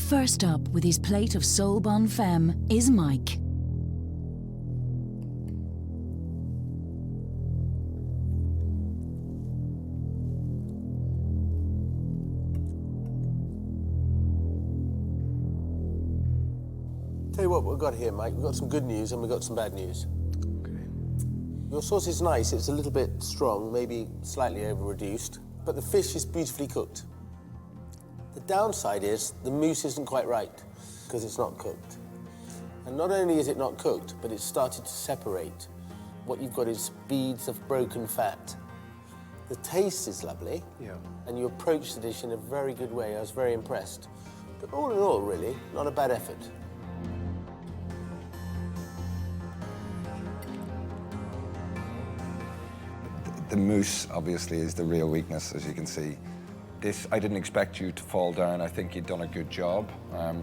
First up with his plate of Sole Bonne Femme is Mike. Tell you what we've got here, Mike. We've got some good news and we've got some bad news. Your sauce is nice. It's a little bit strong, maybe slightly over-reduced, but the fish is beautifully cooked. The downside is the mousse isn't quite right because it's not cooked. And not only is it not cooked, but it's started to separate. What you've got is beads of broken fat. The taste is lovely, and you approach the dish in a very good way. I was very impressed. But all in all, really, not a bad effort. The mousse, obviously, is the real weakness, as you can see. This, I didn't expect you to fall down. I think you've done a good job.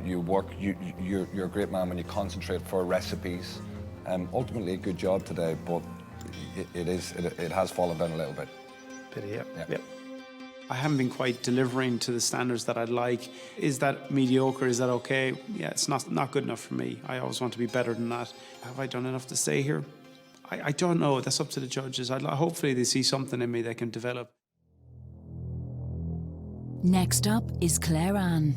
You're a great man when you concentrate for recipes. Ultimately, a good job today, but it has fallen down a little bit. Yep. I haven't been quite delivering to the standards that I'd like. Is that mediocre? Is that okay? Yeah, it's not good enough for me. I always want to be better than that. Have I done enough to stay here? I don't know. That's up to the judges. Hopefully they see something in me they can develop. Next up is Claire Anne.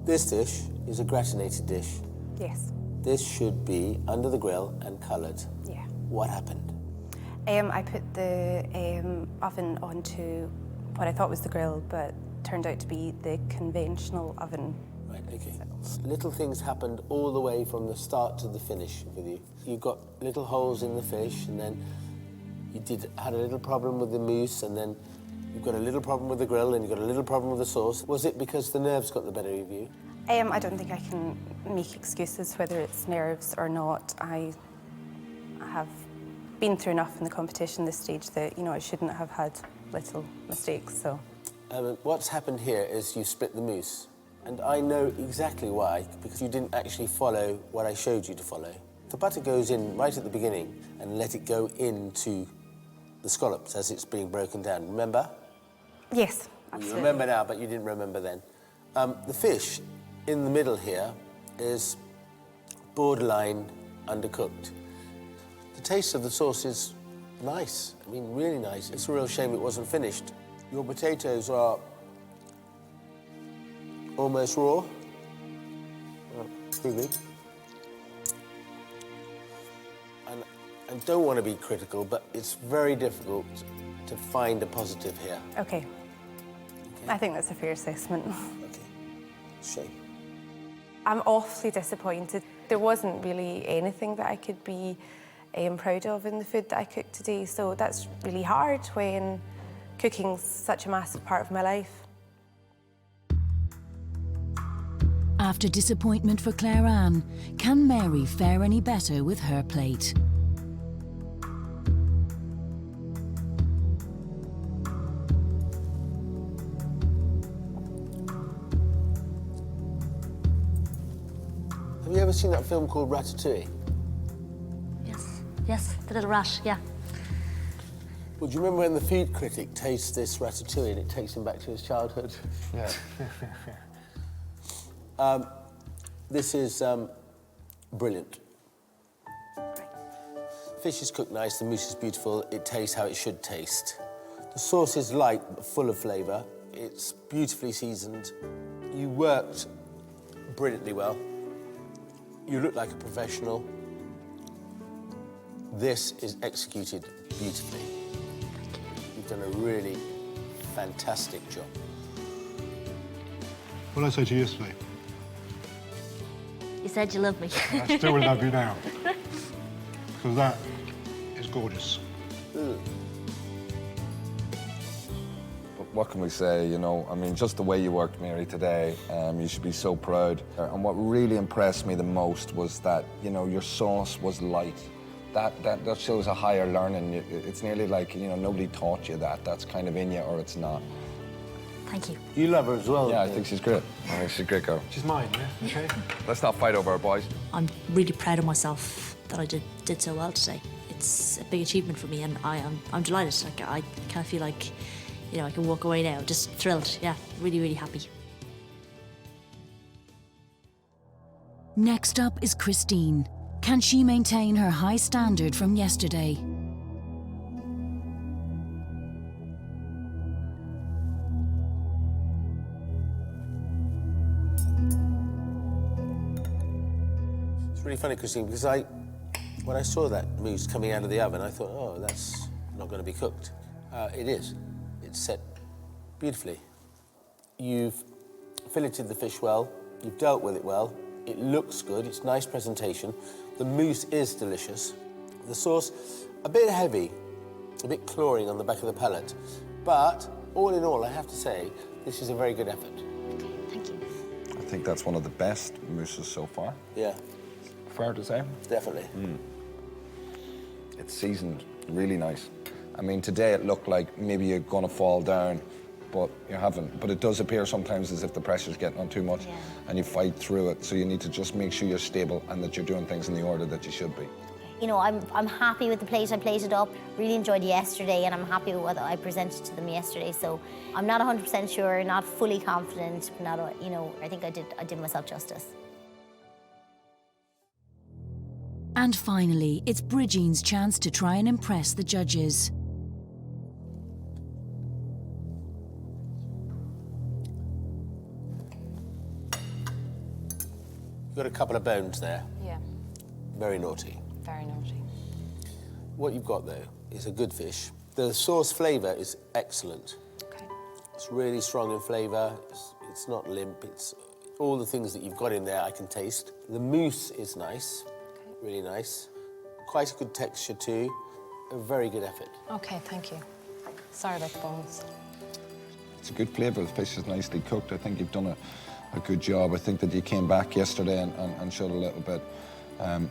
This dish is a gratinated dish. Yes. This should be under the grill and coloured. Yeah. What happened? I put the oven onto what I thought was the grill, but turned out to be the conventional oven. Right, okay. Little things happened all the way from the start to the finish with you. You got little holes in the fish, and then you had a little problem with the mousse, and then you've got a little problem with the grill, and you've got a little problem with the sauce. Was it because the nerves got the better of you? I don't think I can make excuses whether it's nerves or not. I have been through enough in the competition this stage that, I shouldn't have had little mistakes, so. What's happened here is you split the mousse. And I know exactly why, because you didn't actually follow what I showed you to follow. The butter goes in right at the beginning and let it go into the scallops as it's being broken down. Remember? Yes, absolutely. You remember now, but you didn't remember then. The fish in the middle here is borderline undercooked. The taste of the sauce is nice. I mean, really nice. It's a real shame it wasn't finished. Your potatoes are almost raw. Excuse me. And I don't want to be critical, but it's very difficult to find a positive here. Okay. I think that's a fair assessment. Okay. Shame. I'm awfully disappointed. There wasn't really anything that I could be proud of in the food that I cooked today, so that's really hard when cooking's such a massive part of my life. After disappointment for Claire Anne, can Mary fare any better with her plate? Have you ever seen that film called Ratatouille? Yes, the little rat, yeah. Well, do you remember when the food critic tastes this ratatouille and it takes him back to his childhood? Yeah. This is brilliant. Fish is cooked nice, the mousse is beautiful, it tastes how it should taste. The sauce is light but full of flavour. It's beautifully seasoned. You worked brilliantly well. You look like a professional. This is executed beautifully. You've done a really fantastic job. What did I say to you yesterday? You said you love me. I still will love you now. Because that is gorgeous. What can we say, I mean, just the way you worked, Mary, today, you should be so proud. And what really impressed me the most was that, your sauce was light. That shows a higher learning. It's nearly like, nobody taught you that. That's kind of in you, or it's not. Thank you. You love her as well. Yeah, I think she's great. I think she's a great girl. She's mine, yeah? Okay. Let's not fight over her, boys. I'm really proud of myself that I did so well today. It's a big achievement for me, and I'm delighted. Like, I kind of feel like, I can walk away now, just thrilled. Yeah, really, really happy. Next up is Christine. Can she maintain her high standard from yesterday? It's really funny, Christine, because when I saw that mousse coming out of the oven, I thought, oh, that's not going to be cooked. It is. It's set beautifully. You've filleted the fish well, you've dealt with it well, it looks good, it's nice presentation, the mousse is delicious. The sauce, a bit heavy, a bit clawing on the back of the palate, but all in all, I have to say, this is a very good effort. Thank you. I think that's one of the best mousses so far. Yeah, Fair to say. definitely. It's seasoned really nice. I mean, today it looked like maybe you're going to fall down, but you haven't. But it does appear sometimes as if the pressure's getting on too much, and you fight through it. So you need to just make sure you're stable and that you're doing things in the order that you should be. You know, I'm happy with the plate I plated up. Really enjoyed yesterday, and I'm happy with what I presented to them yesterday. So I'm not 100% sure, not fully confident, not, you know, I think I did myself justice. And finally, it's Brigine's chance to try and impress the judges. You've got a couple of bones there. Yeah, Very naughty. very naughty. What you've got, though, is a good fish. The sauce flavour is excellent. Okay. It's really strong in flavour. It's not limp. It's all the things that you've got in there I can taste. The mousse is nice, really nice. Quite a good texture too. A very good effort. Okay, thank you. Sorry about the bones. It's a good flavour. The fish is nicely cooked. I think you've done a good job. I think that you came back yesterday and showed a little bit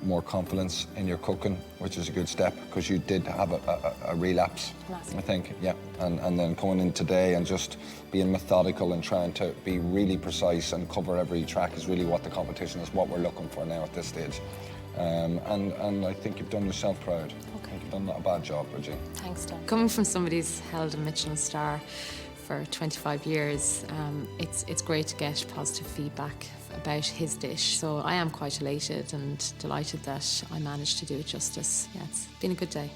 more confidence in your cooking, which is a good step, because you did have a relapse, I think, yeah. And then coming in today and just being methodical and trying to be really precise and cover every track is really what the competition is, what we're looking for now at this stage. And I think you've done yourself proud. I think you've done not a bad job, Bridgie. Thanks, Don. Coming from somebody who's held a Michelin star for 25 years, it's great to get positive feedback about his dish. So I am quite elated and delighted that I managed to do it justice. Yeah, it's been a good day.